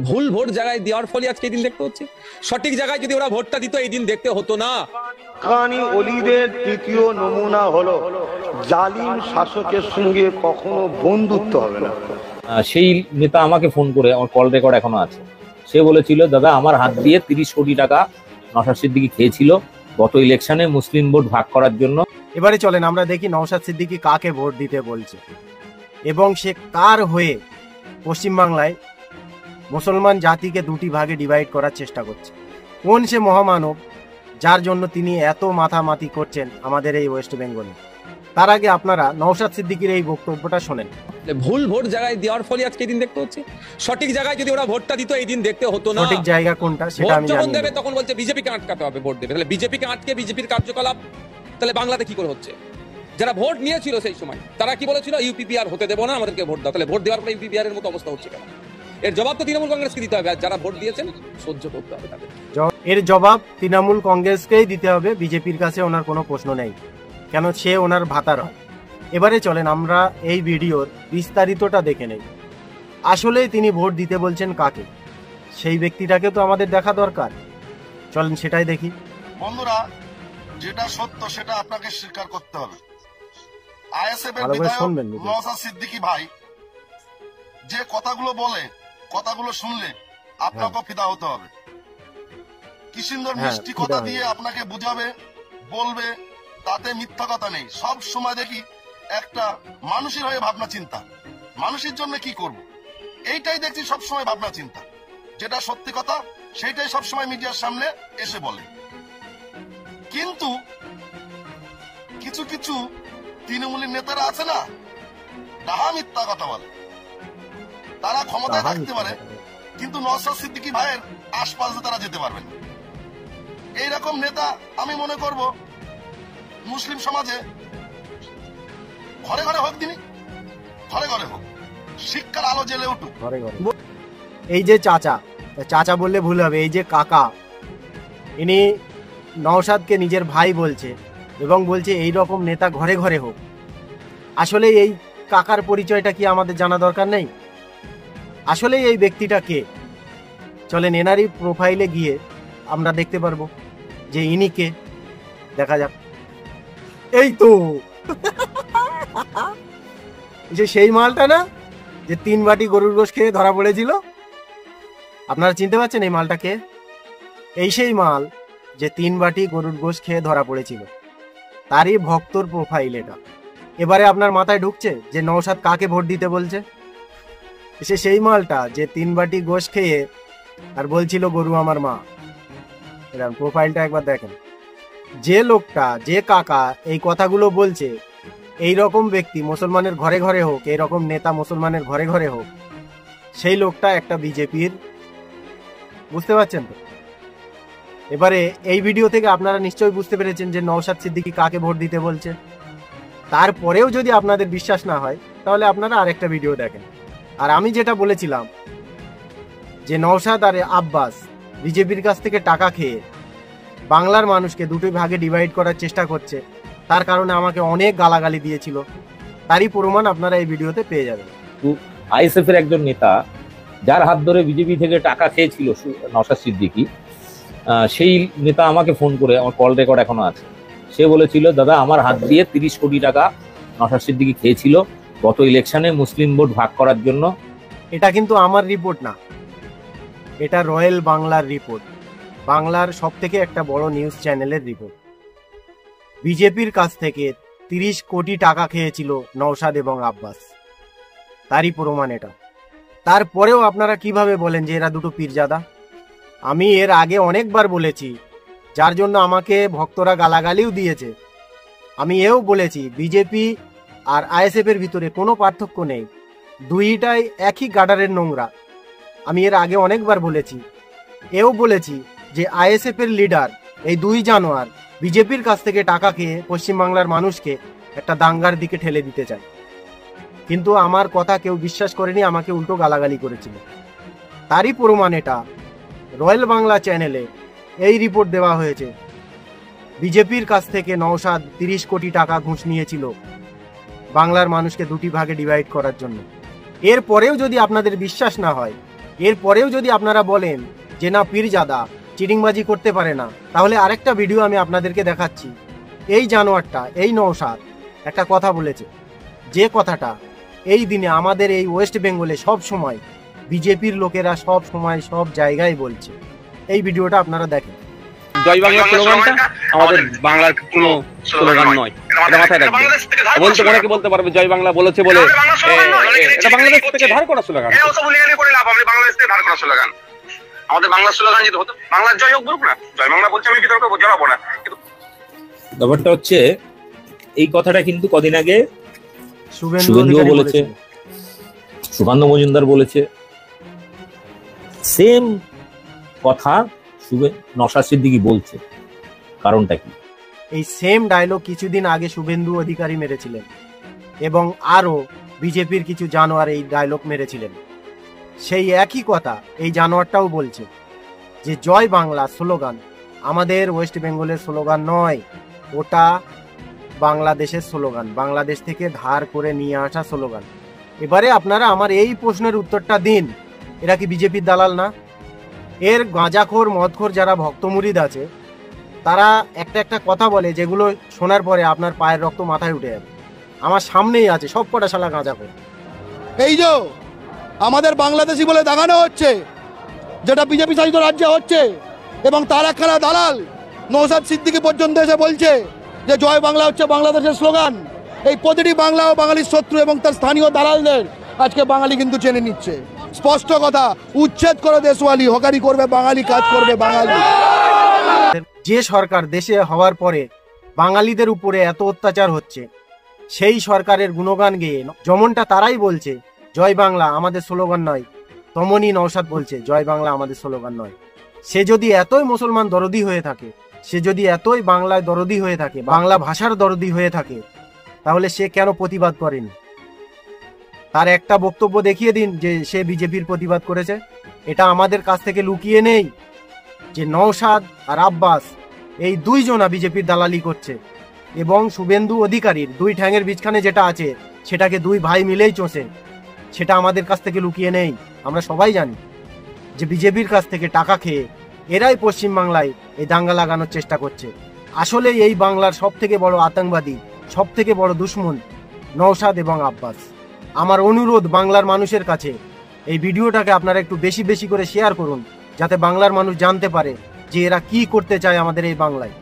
ভুল ভোট জায়গায় দেওয়ার ফলে আজকে এই দিন দেখতে হচ্ছে। সঠিক জায়গায় যদি ওরা ভোটটা দিত এই দিন দেখতে হতো না। হাক্কানি ওলিদের তৃতীয় নমুনা হলো জালিম শাসকের সঙ্গে কখনো বন্ধুত্ব হবে না। সেই নেতা আমাকে ফোন করে, আমার কল রেকর্ড এখনো আছে, সে বলেছিল, দাদা আমার হাত দিয়ে 30 কোটি টাকা নওশাদ সিদ্দিকী খেয়েছিল গত ইলেকশনে মুসলিম ভোট ভাগ করার জন্য। এবারে চলেন আমরা দেখি নওশাদ সিদ্দিকী কাকে ভোট দিতে বলছে এবং সে কার হয়ে পশ্চিমবাংলায় মুসলমান জাতিকে দুটি ভাগে ডিভাইড করার চেষ্টা করছে। কোন সে মহামানব যার জন্য তিনি এত মাথামাতি করছেন আমাদের এই ওয়েস্ট বেঙ্গলে। তার আগে আপনারা নওশাদ সিদ্দিকীর এই বক্তব্যটা শোনেন। ভুল ভোট জায়গায় দেওয়ার ফলে আজকে এই দিন দেখতে হচ্ছে। সঠিক জায়গায় যদি ওরা ভোটটা দিত এই দিন দেখতে হতো না। সঠিক জায়গা কোনটা সেটা আমি জানি। দেবে তখন বলছে বিজেপিকে আটকাতে হবে, ভোট দেবে। তাহলে বিজেপিকে আটকে বিজেপির কার্যকলাপ তাহলে বাংলাতে কি করে হচ্ছে? যারা ভোট নিয়েছিল সেই সময় তারা কি বলেছিল, ইউপিপিআর হতে দেবো না, আমাদেরকে ভোট দাও। তাহলে ভোট দেওয়ার পরে ইউপিপিআর এর মতো অবস্থা হচ্ছে কেন? এর জবাব তো তৃণমূল কংগ্রেসকে দিতে হবে, আর যারা ভোট দিয়েছেন সহ্য করতে হবে তাদের। এর জবাব তৃণমূল কংগ্রেসকেই দিতে হবে, বিজেপির কাছে ওনার কোনো প্রশ্ন নেই, কেন সে ওনার ভাতার হয়। এবারে চলেন আমরা এই ভিডিওর বিস্তারিতটা দেখে নেই। আসলে তিনি ভোট দিতে বলছেন কাকে, সেই ব্যক্তিটাকে তো আমাদের দেখা দরকার। চলেন সেটাই দেখি। বন্ধুরা, যেটা সত্য সেটা আপনাকে স্বীকার করতে হবে। আইএসএফ এর ভালো করে বিধায়ক শুনবেন। নওশাদ সিদ্দিকী ভাই যে কথাগুলো বলে, কথাগুলো শুনলে আপনাকে ফিদা হতে হবে। কি সুন্দর মিষ্টি কথা দিয়ে আপনাকে বুঝাবে, বলবে, তাতে মিথ্যা কথা নেই। সব সময় দেখি একটা মানুষের হয়ে ভাবনা চিন্তা, মানুষের জন্য কি করব, এইটাই দেখছি সব সময় ভাবনা চিন্তা। যেটা সত্যি কথা সেইটাই সব সময় মিডিয়ার সামনে এসে বলে। কিন্তু কিছু কিছু তৃণমূলের নেতারা আছে না, ডাহা মিথ্যা কথা বলে। তারা ক্ষমতায় থাকতে পারে কিন্তু নওশাদ সিদ্দিকী ভাইয়ের আশপাশে তারা যেতে পারবে না। এইরকম নেতা আমি মনে করব মুসলিম সমাজে ঘরে ঘরে হোক, তিনি ঘরে ঘরে হোক, শিক্ষার আলো জেলে উঠুক। এই যে চাচা, চাচা বললে ভুল হবে, এই যে কাকা, ইনি নওশাদকে নিজের ভাই বলছে এবং বলছে এই রকম নেতা ঘরে ঘরে হোক। আসলে এই কাকার পরিচয়টা কি আমাদের জানা দরকার নেই? আসলে এই ব্যক্তিটা কে? চলেন এনারই প্রোফাইলে গিয়ে আমরা দেখতে পারবো যে ইনি কে। দেখা যাক। এই তো যে সেই মালটা না, যে 3 বাটি গরুর গোশ খেয়ে ধরা পড়েছিল। আপনারা চিনতে পারছেন এই মালটা কে? এই সেই মাল যে 3 বাটি গরুর গোশ খেয়ে ধরা পড়েছিল, তারই ভক্তর প্রোফাইল এটা। এবারে আপনার মাথায় ঢুকছে যে নওশাদ কাকে ভোট দিতে বলছে? সে সেই মালটা যে 3 বাটি গোশ খেয়ে আর বলছিল গরু আমার মা। এরকম প্রোফাইলটা একবার দেখেন। যে লোকটা, যে কাকা এই কথাগুলো বলছে, এই রকম ব্যক্তি মুসলমানের ঘরে ঘরে হোক, এই রকম নেতা মুসলমানের ঘরে ঘরে হোক, সেই লোকটা একটা বিজেপির। বুঝতে পারছেন তো? এবারে এই ভিডিও থেকে আপনারা নিশ্চয়ই বুঝতে পেরেছেন যে নওশাদ সিদ্দিকী কাকে ভোট দিতে বলছে। তারপরেও যদি আপনাদের বিশ্বাস না হয় তাহলে আপনারা আরেকটা ভিডিও দেখেন। আর আমি যেটা বলেছিলাম যে নওশাদ আর আব্বাস বিজেপির কাছ থেকে টাকা খেয়ে বাংলার মানুষকে দুটো ভাগে ডিভাইড করার চেষ্টা করছে, তার কারণে আমাকে অনেক গালাগালি দিয়েছিল, তারই প্রমাণ আপনারা এই ভিডিওতে পেয়ে যাবেন। আইএসএফ এর একজন নেতা যার হাত ধরে বিজেপি থেকে টাকা খেয়েছিল নওশাদ সিদ্দিকী, সেই নেতা আমাকে ফোন করে, আমার কল রেকর্ড এখনো আছে, সে বলেছিল, দাদা আমার হাত দিয়ে 30 কোটি টাকা নওশাদ সিদ্দিকী খেয়েছিল গত ইলেকশনে মুসলিম ভোট ভাগ করার জন্য। এটা কিন্তু আমার রিপোর্ট না, এটা রয়্যাল বাংলার রিপোর্ট, বাংলার সব থেকে একটা বড় নিউজ চ্যানেলের রিপোর্ট। বিজেপির কাছ থেকে 30 কোটি টাকা খেয়েছিল নওশাদ এবং আব্বাস, তারই প্রমাণ এটা। তারপরেও আপনারা কিভাবে বলেন যে এরা দুটো পীরজাদা? আমি এর আগে অনেকবার বলেছি, যার জন্য আমাকে ভক্তরা গালাগালিও দিয়েছে। আমি এও বলেছি বিজেপি আর আইএসএফ এর ভিতরে কোনো পার্থক্য নেই, দুইটাই একই গাডারের নোংরা। আমি এর আগে অনেকবার বলেছি, এও বলেছি যে আইএসএফ এর লিডার এই 2 জানোয়ার বিজেপির কাছ থেকে টাকা খেয়ে পশ্চিমবাংলার মানুষকে একটা দাঙ্গার দিকে ঠেলে দিতে চায়। কিন্তু আমার কথা কেউ বিশ্বাস করেনি, আমাকে উল্টো গালাগালি করেছিল। তারই প্রমাণ এটা। রয়্যাল বাংলা চ্যানেলে এই রিপোর্ট দেওয়া হয়েছে, বিজেপির কাছ থেকে নওশাদ 30 কোটি টাকা ঘুষ নিয়েছিল বাংলার মানুষকে দুটি ভাগে ডিভাইড করার জন্য। এরপরেও যদি আপনাদের বিশ্বাস না হয়, এরপরেও যদি আপনারা বলেন যে না পীরজাদা চিটিংবাজি করতে পারে না, তাহলে আরেকটা ভিডিও আমি আপনাদেরকে দেখাচ্ছি। এই জানোয়ারটা, এই নওশাদ একটা কথা বলেছে, যে কথাটা এই দিনে আমাদের এই ওয়েস্ট বেঙ্গলে সব সময় বিজেপির লোকেরা সব সময় সব জায়গায় বলছে। এই ভিডিওটা আপনারা দেখেন। জয় বাংলা স্লোগানটা আমাদের বাংলার কোনো স্লোগান নয়, এটা মাথায় রাখবেন। বলতে অনেকে বলতে পারবে জয় বাংলা বলেছে বলে এটা বাংলাদেশ থেকে ধার করা স্লোগান। বাংলাদেশ থেকে ধার করা স্লোগান, আমাদের বাংলা স্লোগান যদি হতো বাংলার জয় হোক বলুক না, জয় বাংলা বলছে আমি বিতর্ক জড়াবো না। ব্যাপারটা হচ্ছে এই কথাটা কিন্তু কদিন আগে শুভেন্দু শুভেন্দুও বলেছে, সুকান্ত মজুমদার বলেছে, সেম কথা নওশাদ সিদ্দিকী বলছে। কারণটা কি? এই সেম ডায়লগ কিছুদিন আগে শুভেন্দু অধিকারী মেরেছিলেন এবং আরো বিজেপির কিছু জানোয়ার এই ডায়লগ মেরেছিলেন। সেই একই কথা এই জানোয়ারটাও বলছে যে জয় বাংলা স্লোগান আমাদের ওয়েস্ট বেঙ্গলের স্লোগান নয়, ওটা বাংলাদেশের স্লোগান, বাংলাদেশ থেকে ধার করে নিয়ে আসা স্লোগান। এবারে আপনারা আমার এই প্রশ্নের উত্তরটা দিন, এরা কি বিজেপির দালাল না? এর গাঁজাখোর মদখোর যারা ভক্ত মুরিদ আছে তারা একটা একটা কথা বলে যেগুলো শোনার পরে আপনার পায়ের রক্ত মাথায় উঠে যাবে। আমার সামনেই আছে সব কটা শালা গাঁজাখোর। এই যে আমাদের বাংলাদেশি বলে দেখানো হচ্ছে, যেটা বিজেপি শাসিত রাজ্যে হচ্ছে, এবং তার একখানা দালাল নওশাদ সিদ্দিকী পর্যন্ত এসে বলছে যে জয় বাংলা হচ্ছে বাংলাদেশের স্লোগান। এই প্রতিটি বাংলা ও বাঙালির শত্রু এবং তার স্থানীয় দালালদের আজকে বাঙালি কিন্তু চেনে নিচ্ছে। স্পষ্ট কথা, উচ্ছেদ করে দেশওয়ালি, হকারি করবে বাঙালি, কাজ করবে বাঙালি। যে সরকার দেশে হওয়ার পরে বাঙালিদের উপরে এত অত্যাচার হচ্ছে, সেই সরকারের গুণগান গেয়ে যেমনটা তারাই বলছে জয় বাংলা আমাদের স্লোগান নয়, তেমনই নওশাদ বলছে জয় বাংলা আমাদের স্লোগান নয়। সে যদি এতই মুসলমান দরদি হয়ে থাকে, সে যদি এতই বাংলায় দরদি হয়ে থাকে, বাংলা ভাষার দরদি হয়ে থাকে, তাহলে সে কেন প্রতিবাদ করেনি? তার একটা বক্তব্য দেখিয়ে দিন যে সে বিজেপির প্রতিবাদ করেছে। এটা আমাদের কাছ থেকে লুকিয়ে নেই যে নওশাদ আর আব্বাস এই দুইজনা বিজেপির দালালি করছে, এবং শুভেন্দু অধিকারীর দুই ঠ্যাঙের বীজখানে যেটা আছে সেটাকে দুই ভাই মিলেই চষে। সেটা আমাদের কাছ থেকে লুকিয়ে নেই। আমরা সবাই জানি যে বিজেপির কাছ থেকে টাকা খেয়ে এরাই পশ্চিমবাংলায় এই দাঙ্গা লাগানোর চেষ্টা করছে। আসলে এই বাংলার সব থেকে বড় আতঙ্কবাদী, সব থেকে বড় দুশ্মন নওশাদ এবং আব্বাস। আমার অনুরোধ বাংলার মানুষের কাছে, এই ভিডিওটাকে আপনারা একটু বেশি বেশি করে শেয়ার করুন, যাতে বাংলার মানুষ জানতে পারে যে এরা কি করতে চায় আমাদের এই বাংলায়।